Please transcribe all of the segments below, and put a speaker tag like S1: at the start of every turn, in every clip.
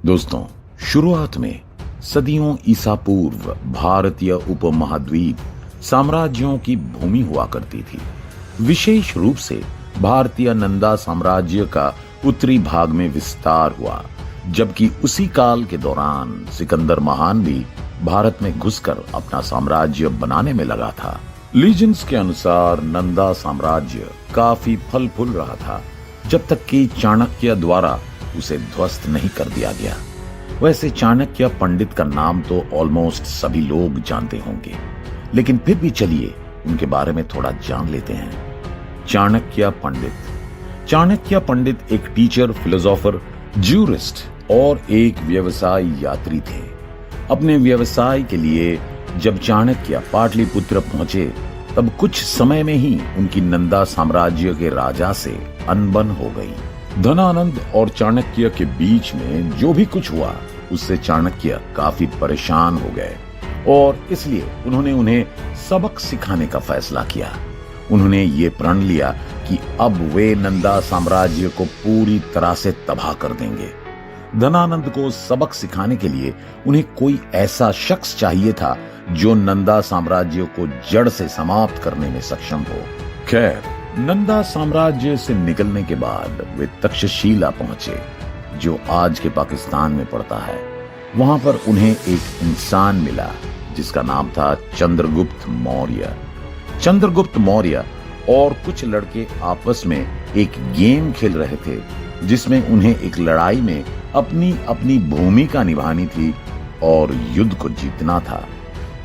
S1: दोस्तों, शुरुआत में सदियों ईसा पूर्व भारतीय उपमहाद्वीप साम्राज्यों की भूमि हुआ करती थी। विशेष रूप से भारतीय नंदा साम्राज्य का उत्तरी भाग में विस्तार हुआ, जबकि उसी काल के दौरान सिकंदर महान भी भारत में घुसकर अपना साम्राज्य बनाने में लगा था। लीजेंड्स के अनुसार नंदा साम्राज्य काफी फल फूल रहा था, जब तक कि चाणक्य द्वारा उसे ध्वस्त नहीं कर दिया गया। वैसे चाणक्य पंडित का नाम तो ऑलमोस्ट सभी लोग जानते होंगे, लेकिन फिर भी चलिए उनके बारे में थोड़ा जान लेते हैं। चाणक्य पंडित एक टीचर, फिलोसोफर, ज्यूरिस्ट और एक व्यवसाय यात्री थे। अपने व्यवसाय के लिए जब चाणक्य पाटलिपुत्र पहुंचे, तब कुछ समय में ही उनकी नंदा साम्राज्य के राजा से अनबन हो गई। धनानंद और चाणक्य के बीच में जो भी कुछ हुआ, उससे चाणक्य काफी परेशान हो गए और इसलिए उन्होंने उन्हें सबक सिखाने का फैसला किया। उन्होंने ये प्रण लिया कि अब वे नंदा साम्राज्य को पूरी तरह से तबाह कर देंगे। धनानंद को सबक सिखाने के लिए उन्हें कोई ऐसा शख्स चाहिए था जो नंदा साम्राज्य को जड़ से समाप्त करने में सक्षम हो। खैर, नंदा साम्राज्य से निकलने के बाद वे तक्षशिला पहुंचे, जो आज के पाकिस्तान में पड़ता है। वहां पर उन्हें एक इंसान मिला जिसका नाम था चंद्रगुप्त मौर्य। चंद्रगुप्त मौर्य और कुछ लड़के आपस में एक गेम खेल रहे थे, जिसमें उन्हें एक लड़ाई में अपनी अपनी भूमिका निभानी थी और युद्ध को जीतना था।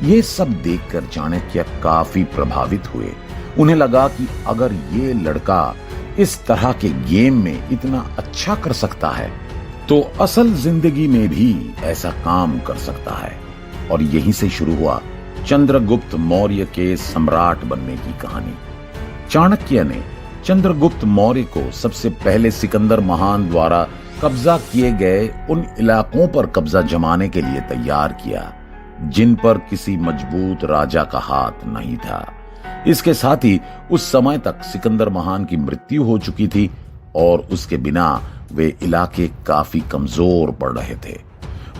S1: ये सब देखकर चाणक्य काफी प्रभावित हुए। उन्हें लगा कि अगर ये लड़का इस तरह के गेम में इतना अच्छा कर सकता है, तो असल जिंदगी में भी ऐसा काम कर सकता है। और यहीं से शुरू हुआ चंद्रगुप्त मौर्य के सम्राट बनने की कहानी। चाणक्य ने चंद्रगुप्त मौर्य को सबसे पहले सिकंदर महान द्वारा कब्जा किए गए उन इलाकों पर कब्जा जमाने के लिए तैयार किया, जिन पर किसी मजबूत राजा का हाथ नहीं था। इसके साथ ही उस समय तक सिकंदर महान की मृत्यु हो चुकी थी और उसके बिना वे इलाके काफी कमजोर पड़ रहे थे।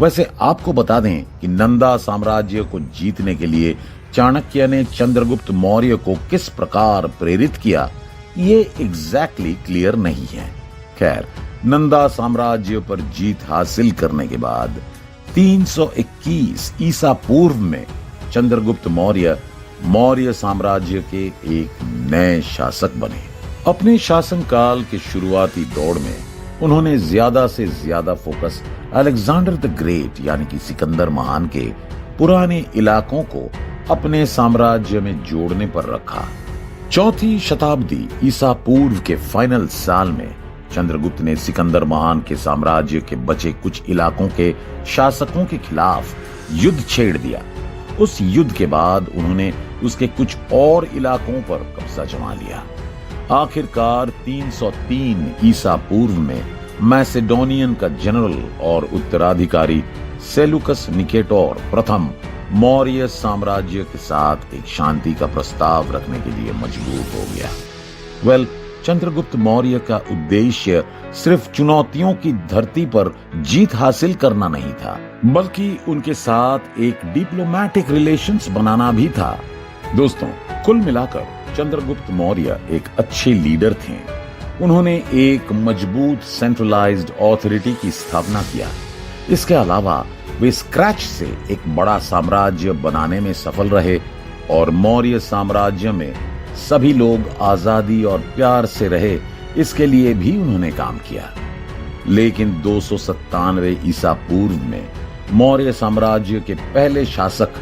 S1: वैसे आपको बता दें कि नंदा साम्राज्य को जीतने के लिए चाणक्य ने चंद्रगुप्त मौर्य को किस प्रकार प्रेरित किया, ये एग्जैक्टली क्लियर नहीं है। खैर, नंदा साम्राज्य पर जीत हासिल करने के बाद 321 ईसा पूर्व में चंद्रगुप्त मौर्य साम्राज्य के एक नए शासक बने। अपने शासनकाल के शुरुआती दौर में उन्होंने ज्यादा से ज्यादा फोकस अलेक्जेंडर द ग्रेट यानी कि सिकंदर महान के पुराने इलाकों को अपने साम्राज्य में जोड़ने पर रखा। चौथी शताब्दी ईसा पूर्व के फाइनल साल में चंद्रगुप्त ने सिकंदर महान के साम्राज्य के बचे कुछ इलाकों के शासकों के खिलाफ युद्ध छेड़ दिया। उस युद्ध के बाद उन्होंने उसके कुछ और इलाकों पर कब्जा जमा लिया। आखिरकार 303 ईसा पूर्व में मैसेडोनियन का जनरल और उत्तराधिकारी सेलुकस निकेटर प्रथम मौर्य साम्राज्य के साथ एक शांति का प्रस्ताव रखने के लिए मजबूर हो गया। चंद्रगुप्त मौर्य का उद्देश्य सिर्फ चुनौतियों की धरती पर जीत हासिल करना नहीं था, बल्कि उनके साथ एक डिप्लोमेटिक रिलेशंस बनाना भी था। दोस्तों, कुल मिलाकर चंद्रगुप्त मौर्य एक अच्छे लीडर थे। उन्होंने एक मजबूत सेंट्रलाइज्ड अथॉरिटी की स्थापना किया। इसके अलावा वे स्क्रैच से एक बड़ा साम्राज्य बनाने में सफल रहे और मौर्य साम्राज्य में सभी लोग आजादी और प्यार से रहे, इसके लिए भी उन्होंने काम किया। लेकिन 297 ईसा पूर्व में मौर्य साम्राज्य के पहले शासक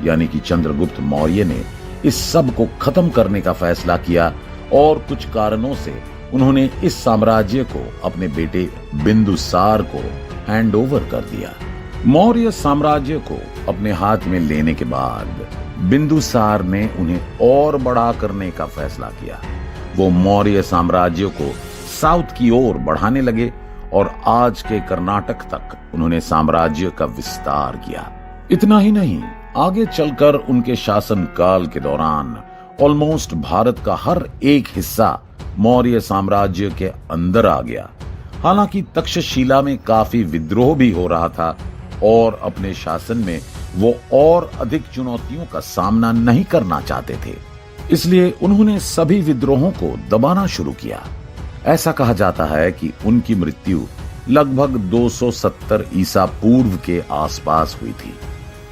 S1: यानी कि चंद्रगुप्त मौर्य ने इस सब को खत्म करने का फैसला किया और कुछ कारणों से उन्होंने इस साम्राज्य को अपने बेटे बिंदुसार को हैंड ओवर कर दिया। मौर्य साम्राज्य को अपने हाथ में लेने के बाद बिंदुसार ने उन्हें और बड़ा करने का फैसला किया। वो मौर्य साम्राज्य को साउथ की ओर बढ़ाने लगे और आज के कर्नाटक तक उन्होंने साम्राज्य का विस्तार किया। इतना ही नहीं, आगे चलकर उनके शासन काल के दौरान ऑलमोस्ट भारत का हर एक हिस्सा मौर्य साम्राज्य के अंदर आ गया। हालांकि तक्षशिला में काफी विद्रोह भी हो रहा था और अपने शासन में वो और अधिक चुनौतियों का सामना नहीं करना चाहते थे, इसलिए उन्होंने सभी विद्रोहों को दबाना शुरू किया। ऐसा कहा जाता है कि उनकी मृत्यु लगभग 270 ईसा पूर्व के आसपास हुई थी।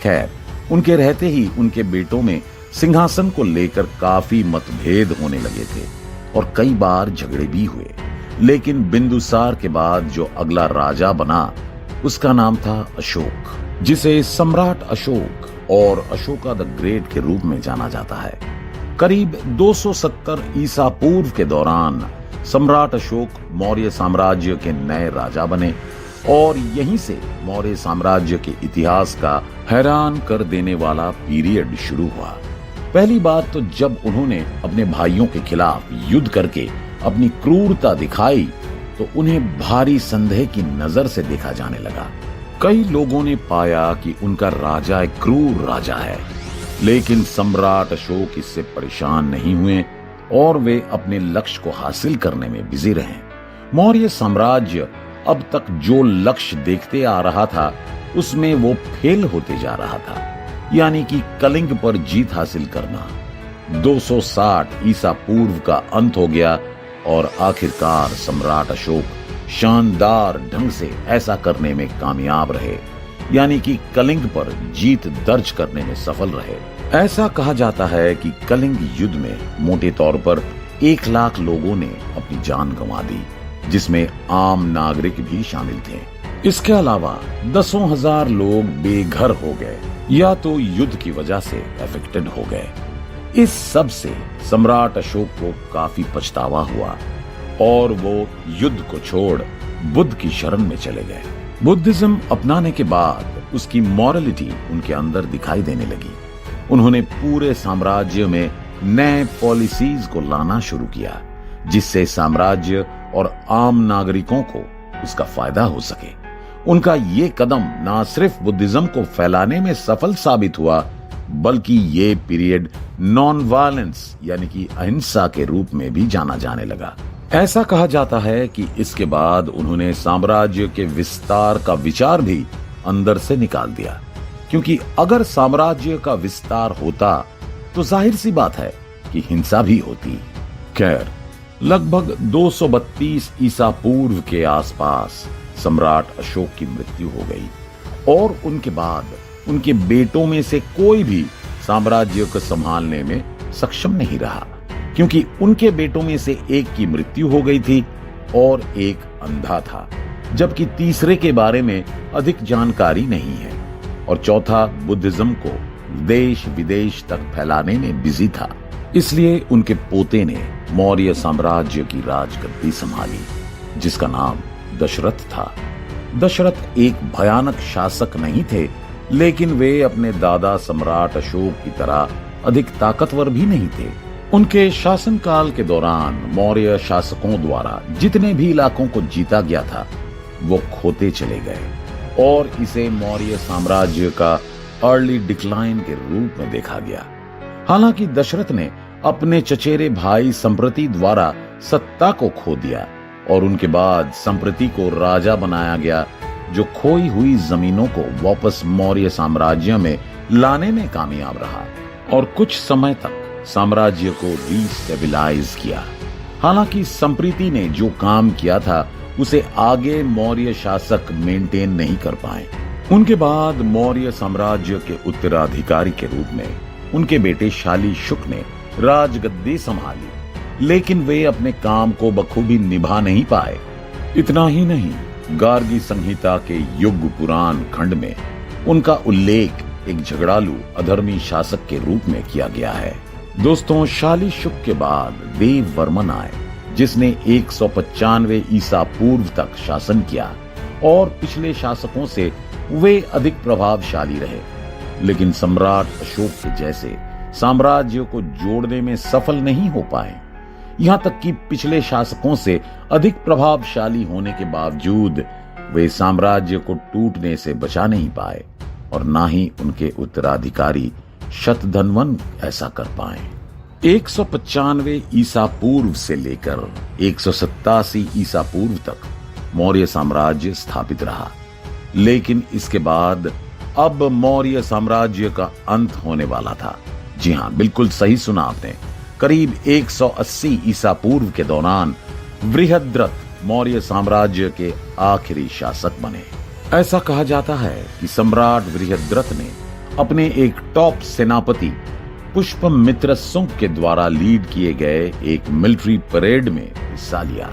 S1: खैर, उनके रहते ही उनके बेटों में सिंहासन को लेकर काफी मतभेद होने लगे थे और कई बार झगड़े भी हुए। लेकिन बिंदुसार के बाद जो अगला राजा बना उसका नाम था अशोक, जिसे सम्राट अशोक और अशोका द ग्रेट के रूप में जाना जाता है। करीब 270 ईसा पूर्व के दौरान सम्राट अशोक मौर्य साम्राज्य के नए राजा बने और यहीं से मौर्य साम्राज्य के इतिहास का हैरान कर देने वाला पीरियड शुरू हुआ। पहली बात तो जब उन्होंने अपने भाइयों के खिलाफ युद्ध करके अपनी क्रूरता दिखाई तो उन्हें भारी संदेह की नजर से देखा जाने लगा। कई लोगों ने पाया कि उनका राजा एक क्रूर राजा है, लेकिन सम्राट अशोक इससे परेशान नहीं हुए और वे अपने लक्ष्य को हासिल करने में बिजी रहे। मौर्य साम्राज्य अब तक जो लक्ष्य देखते आ रहा था उसमें वो फेल होते जा रहा था, यानी कि कलिंग पर जीत हासिल करना। 260 ईसा पूर्व का अंत हो गया और आखिरकार सम्राट अशोक शानदार ढंग से ऐसा करने में कामयाब रहे, यानी कि कलिंग पर जीत दर्ज करने में सफल रहे। ऐसा कहा जाता है कि कलिंग युद्ध में मोटे तौर पर 1 लाख लोगों ने अपनी जान गंवा दी, जिसमें आम नागरिक भी शामिल थे। इसके अलावा दसों हजार लोग बेघर हो गए या तो युद्ध की वजह से अफेक्टेड हो गए। इस सब से सम्राट अशोक को काफी पछतावा हुआ और वो युद्ध को छोड़ बुद्ध की शरण में चले गए। बुद्धिज्म अपनाने के बाद उसकी मॉरलिटी उनके अंदर दिखाई देने लगी। उन्होंने पूरे साम्राज्य में नए पॉलिसीज को लाना शुरू किया, जिससे साम्राज्य और आम नागरिकों को उसका फायदा हो सके। उनका ये कदम न सिर्फ बुद्धिज्म को फैलाने में सफल साबित हुआ, बल्कि ये पीरियड नॉन वायलेंस यानी कि अहिंसा के रूप में भी जाना जाने लगा। ऐसा कहा जाता है कि इसके बाद उन्होंने साम्राज्य के विस्तार का विचार भी अंदर से निकाल दिया, क्योंकि अगर साम्राज्य का विस्तार होता तो जाहिर सी बात है कि हिंसा भी होती। खैर, लगभग 232 ईसा पूर्व के आसपास सम्राट अशोक की मृत्यु हो गई और उनके बाद उनके बेटों में से कोई भी साम्राज्य को संभालने में सक्षम नहीं रहा, क्योंकि उनके बेटों में से एक की मृत्यु हो गई थी और एक अंधा था, जबकि तीसरे के बारे में अधिक जानकारी नहीं है और चौथा बुद्धिज्म को देश विदेश तक फैलाने में बिजी था। इसलिए उनके पोते ने मौर्य साम्राज्य की राजगद्दी संभाली, जिसका नाम दशरथ था। दशरथ एक भयानक शासक नहीं थे, लेकिन वे अपने दादा सम्राट अशोक की तरह अधिक ताकतवर भी नहीं थे। उनके शासनकाल के दौरान मौर्य शासकों द्वारा जितने भी इलाकों को जीता गया था वो खोते चले गए और इसे मौर्य साम्राज्य का अर्ली डिक्लाइन के रूप में देखा गया। हालांकि दशरथ ने अपने चचेरे भाई संप्रति द्वारा सत्ता को खो दिया और उनके बाद संप्रति को राजा बनाया गया, जो खोई हुई जमीनों को वापस मौर्य साम्राज्य में लाने में कामयाब रहा और कुछ समय तक साम्राज्य को रीस्टेबलाइज किया। हालांकि संप्रति ने जो काम किया था उसे आगे मौर्य शासक मेंटेन नहीं कर पाए। उनके बाद मौर्य साम्राज्य के उत्तराधिकारी के रूप में उनके बेटे शाली शुक ने राजगद्दी संभाली, लेकिन वे अपने काम को बखूबी निभा नहीं पाए। इतना ही नहीं, गार्गी संहिता के युग पुराण खंड में उनका उल्लेख एक झगड़ालू अधर्मी शासक के रूप में किया गया है। दोस्तों, शाली शुक के बाद देव वर्मन आए, जिसने 195 ईसा पूर्व तक शासन किया और पिछले शासकों से वे अधिक प्रभावशाली रहे, लेकिन सम्राट अशोक के जैसे साम्राज्य को जोड़ने में सफल नहीं हो पाए। यहां तक कि पिछले शासकों से अधिक प्रभावशाली होने के बावजूद वे साम्राज्य को टूटने से बचा नहीं पाए और ना ही उनके उत्तराधिकारी शतधन्वन ऐसा कर पाए। 195 ईसा पूर्व से लेकर 187 ईसा पूर्व तक मौर्य साम्राज्य स्थापित रहा। लेकिन इसके बाद अब मौर्य साम्राज्य का अंत होने वाला था। जी हां, बिल्कुल सही सुना आपने। करीब 180 ईसा पूर्व के दौरान बृहद्रथ मौर्य साम्राज्य के आखिरी शासक बने। ऐसा कहा जाता है कि सम्राट बृहद्रथ ने अपने एक टॉप सेनापति पुष्पमित्र शुंग के द्वारा लीड किए गए एक मिलिट्री परेड में हिस्सा लिया।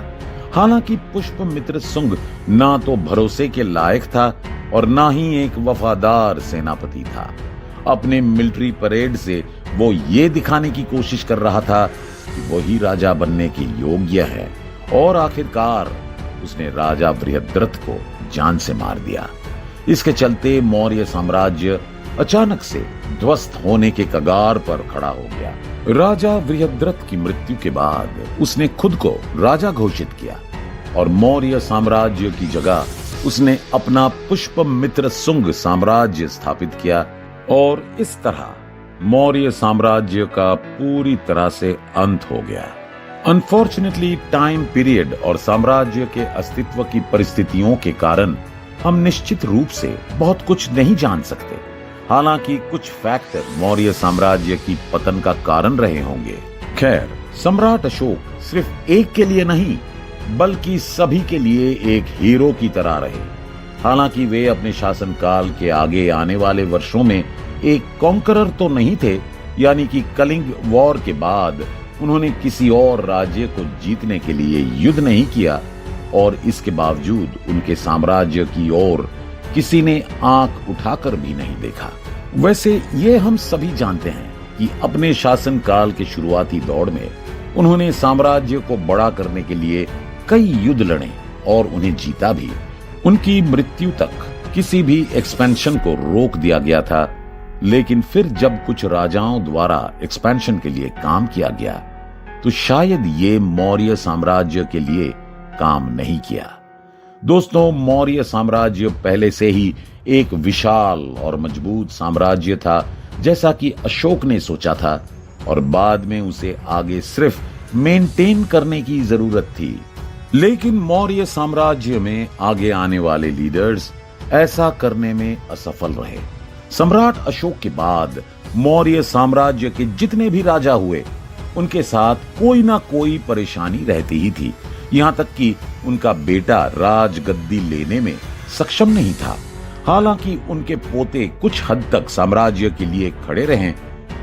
S1: हालांकि पुष्पमित्र शुंग ना तो भरोसे के लायक था और ना ही एक वफादार सेनापति था। अपने मिलिट्री परेड से वो ये दिखाने की कोशिश कर रहा था कि वही राजा बनने के योग्य है और आखिरकार उसने राजा बृहद्रथ को जान से मार दिया। इसके चलते मौर्य साम्राज्य अचानक से ध्वस्त होने के कगार पर खड़ा हो गया। राजा बृहद्रथ की मृत्यु के बाद उसने खुद को राजा घोषित किया और मौर्य साम्राज्य की जगह उसने अपना पुष्पमित्र शुंग साम्राज्य स्थापित किया और इस तरह मौर्य साम्राज्य का पूरी तरह से अंत हो गया। अनफॉर्चुनेटली टाइम पीरियड और साम्राज्य के अस्तित्व की परिस्थितियों के कारण हम निश्चित रूप से बहुत कुछ नहीं जान सकते। हालांकि कुछ फैक्टर मौर्य साम्राज्य की पतन का कारण रहे होंगे। खैर, सम्राट अशोक सिर्फ एक के लिए नहीं बल्कि सभी के लिए एक हीरो की तरह रहे। हालांकि वे अपने शासनकाल के आगे आने वाले वर्षों में एक कॉन्करर तो नहीं थे, यानी कि कलिंग वॉर के बाद उन्होंने किसी और राज्य को जीतने के लिए युद्ध नहीं किया और इसके बावजूद उनके साम्राज्य की ओर किसी ने आंख उठाकर भी नहीं देखा। वैसे ये हम सभी जानते हैं कि अपने शासनकाल के शुरुआती दौर में उन्होंने साम्राज्य को बड़ा करने के लिए कई युद्ध लड़े और उन्हें जीता भी। उनकी मृत्यु तक किसी भी एक्सपेंशन को रोक दिया गया था, लेकिन फिर जब कुछ राजाओं द्वारा एक्सपेंशन के लिए काम किया गया तो शायद ये मौर्य साम्राज्य के लिए काम नहीं किया। दोस्तों, मौर्य साम्राज्य पहले से ही एक विशाल और मजबूत साम्राज्य था, जैसा कि अशोक ने सोचा था, और बाद में उसे आगे सिर्फ मेंटेन करने की जरूरत थी। लेकिन मौर्य साम्राज्य में आगे आने वाले लीडर्स ऐसा करने में असफल रहे। सम्राट अशोक के बाद मौर्य साम्राज्य के जितने भी राजा हुए, उनके साथ कोई ना कोई परेशानी रहती ही थी। यहां तक कि उनका बेटा राजगद्दी लेने में सक्षम नहीं था। हालांकि उनके पोते कुछ हद तक साम्राज्य के लिए खड़े रहे,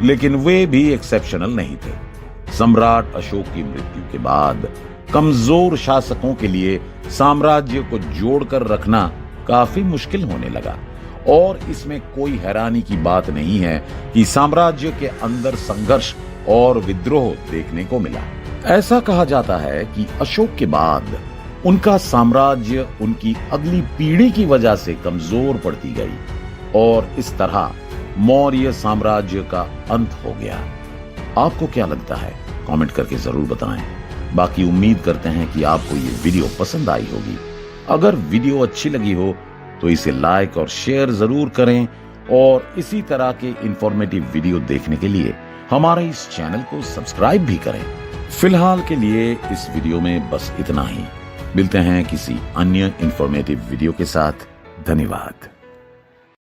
S1: लेकिन वे भी एक्सेप्शनल नहीं थे। सम्राट अशोक की मृत्यु के बाद कमजोर शासकों के लिए साम्राज्य को जोड़कर रखना काफी मुश्किल होने लगा और इसमें कोई हैरानी की बात नहीं है कि साम्राज्य के अंदर संघर्ष और विद्रोह देखने को मिला। ऐसा कहा जाता है कि अशोक के बाद उनका साम्राज्य उनकी अगली पीढ़ी की वजह से कमजोर पड़ती गई और इस तरह मौर्य साम्राज्य का अंत हो गया। आपको क्या लगता है? कमेंट करके जरूर बताएं। बाकी उम्मीद करते हैं कि आपको ये वीडियो पसंद आई होगी। अगर वीडियो अच्छी लगी हो तो इसे लाइक और शेयर जरूर करें और इसी तरह के इंफॉर्मेटिव वीडियो देखने के लिए हमारे इस चैनल को सब्सक्राइब भी करें। फिलहाल के लिए इस वीडियो में बस इतना ही। मिलते हैं किसी अन्य इंफॉर्मेटिव वीडियो के साथ। धन्यवाद।